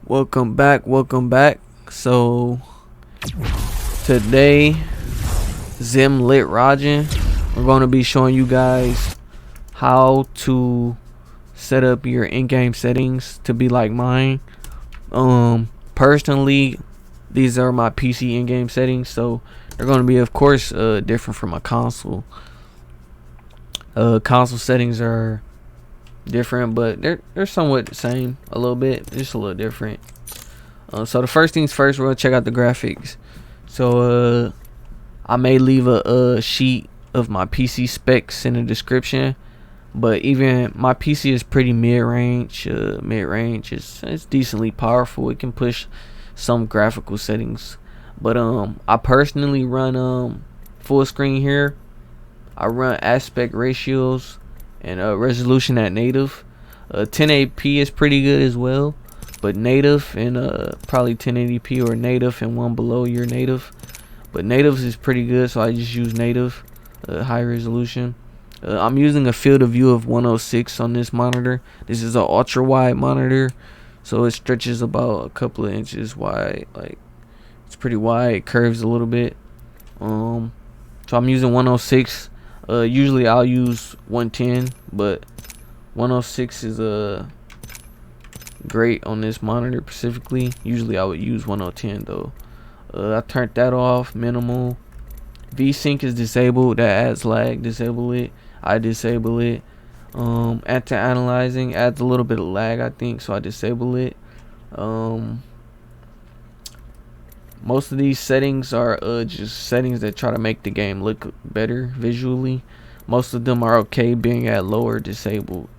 Welcome back. So today, XIMLIT Rajan, we're going to be showing you guys how to set up your in-game settings to be like mine. Personally, these are my PC in-game settings, so they're going to be, of course, different from my console. Console settings are different, but they're somewhat the same, a little bit, just a little different. So the first things first, we're gonna check out the graphics. So I may leave a sheet of my PC specs in the description, but even my PC is pretty mid-range. It's decently powerful. It can push some graphical settings, but I personally run full screen here. I run aspect ratios and resolution at native. 1080p is pretty good as well, but native and probably 1080p or native and one below your native. But natives is pretty good, so I just use native, high resolution. I'm using a field of view of 106 on this monitor. This is an ultra wide monitor, so it stretches about a couple of inches wide. Like, it's pretty wide. It curves a little bit. So I'm using 106. Usually I'll use 110, but 106 is great on this monitor specifically. Usually I would use 110 though. I turned that off, minimal. VSync is disabled, that adds lag. Disable it. I disable it. Anti-analyzing adds a little bit of lag, I think, so I disable it. Most of these settings are just settings that try to make the game look better visually. Most of them are okay being at low or disabled.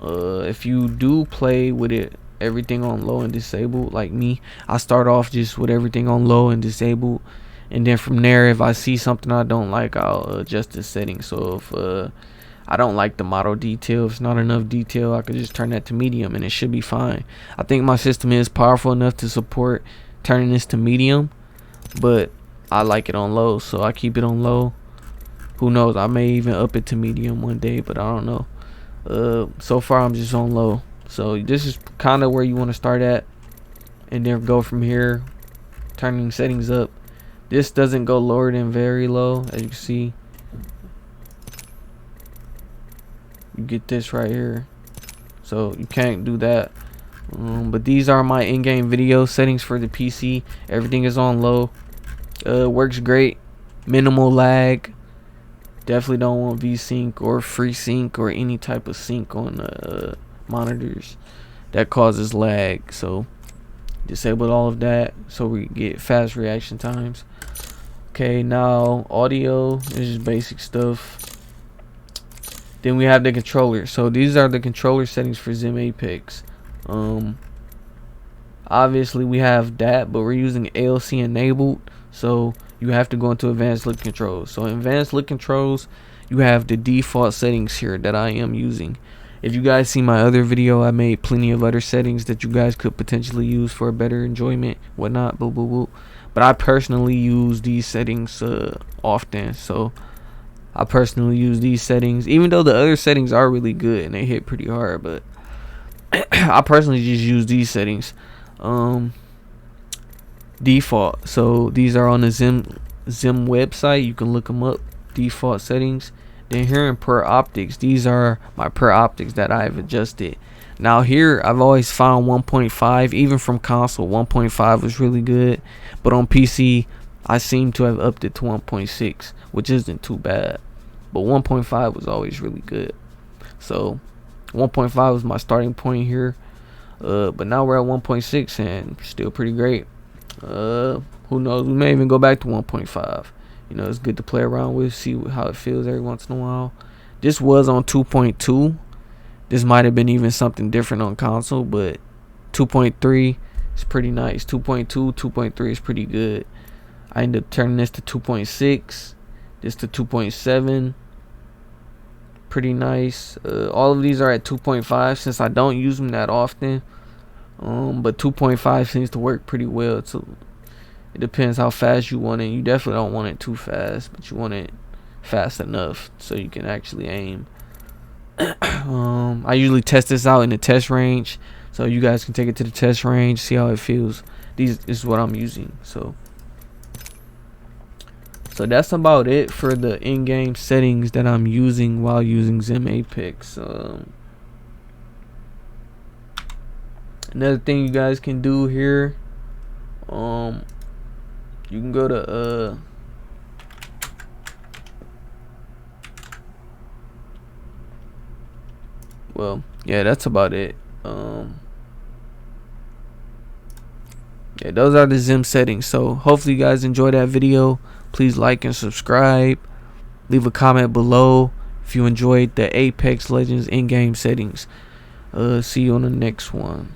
If you do play with it everything on low and disabled, like me, I start off just with everything on low and disabled, and then from there, if I see something I don't like, I'll adjust the settings. So if I don't like the model detail, if it's not enough detail, I could just turn that to medium and it should be fine. I think my system is powerful enough to support turning this to medium, but I like it on low, so I keep it on low. Who knows, I may even up it to medium one day, but I don't know. So far I'm just on low, so this is kind of where you want to start at, and then go from here, turning settings up. This doesn't go lower than very low, as you can see. You get this right here, so you can't do that. But these are my in-game video settings for the PC. Everything is on low. Works great. Minimal lag. Definitely don't want VSync or FreeSync or any type of sync on monitors. That causes lag. So disabled all of that so we get fast reaction times. Okay, now audio is just basic stuff. Then we have the controller. So these are the controller settings for XIMEDGE. Obviously we have that, but we're using ALC enabled, so you have to go into advanced look controls. So in advanced look controls, you have the default settings here that I am using. If you guys see my other video, I made plenty of other settings that you guys could potentially use for a better enjoyment, whatnot, boo boo boo. But I personally use these settings often, so I personally use these settings, even though the other settings are really good and they hit pretty hard, but I personally just use these settings. Default, so these are on the XIM website. You can look them up. Default settings. Then here in per optics, these are my per optics that I've adjusted. Now here I've always found 1.5, even from console 1.5 was really good, but on PC I seem to have upped it to 1.6, which isn't too bad, but 1.5 was always really good. So 1.5 was my starting point here, but now we're at 1.6 and still pretty great. Who knows, we may even go back to 1.5. You know, it's good to play around with, see how it feels every once in a while. This was on 2.2. This might have been even something different on console, but 2.3 is pretty nice. 2.2, 2.3 is pretty good. I ended up turning this to 2.6, this to 2.7. Pretty nice. All of these are at 2.5 since I don't use them that often, but 2.5 seems to work pretty well. So it depends how fast you want it. You definitely don't want it too fast, but you want it fast enough so you can actually aim. I usually test this out in the test range so you guys can take it to the test range, see how it feels. This is what I'm using. So that's about it for the in-game settings that I'm using while using XIMApex. Another thing you guys can do here, you can go to well, yeah, that's about it. Yeah, those are the XIM settings. So hopefully you guys enjoyed that video. Please like and subscribe. Leave a comment below if you enjoyed the Apex Legends in-game settings. See you on the next one.